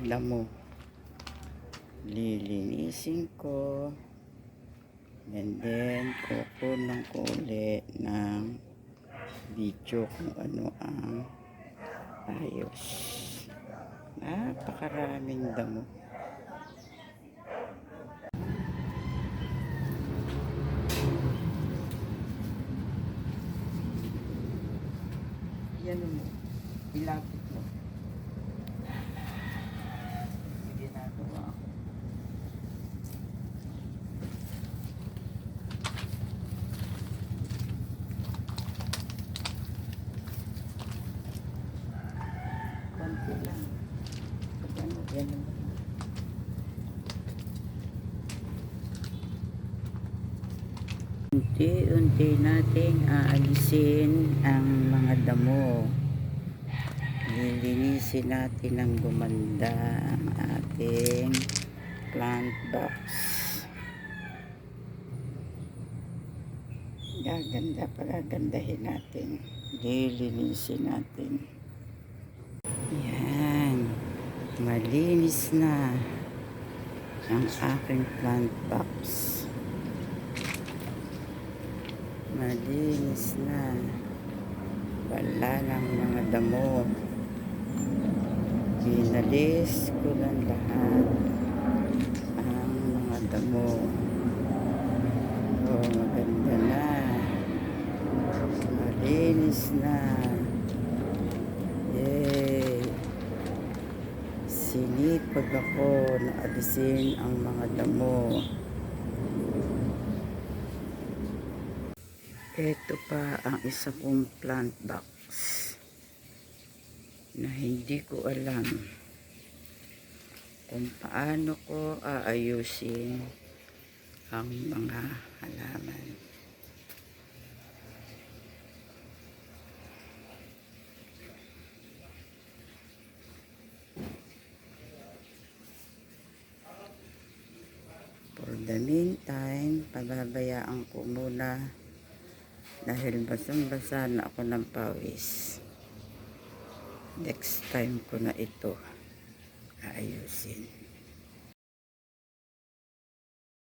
damo. Lilinisin ko. And then, kukunan ko ulit ng video kung ano ang ayos. Napakaraming damo. Yan mo. Ilapit mo. Ginagawa ko. Konti lang. Ano, yan mo. Unti-unti nating aalisin ang mga damo. Lilinisin natin ng gumanda ang ating plant box. Pagagandahin natin. Lilinisin natin. Yan. Malinis na ang aking plant box. Malinis na. Wala ng mga damo. Binalis ko lang lahat ang mga damo. Oh, maganda na. Malinis na. Yay! Sinipag ako na alisin ang mga damo. Ito pa ang isa kong plant box na hindi ko alam kung paano ko aayusin ang mga halaman. For the meantime, pababayaan ko muna dahil basang-basa na ako ng pawis. Next time ko na ito aayusin.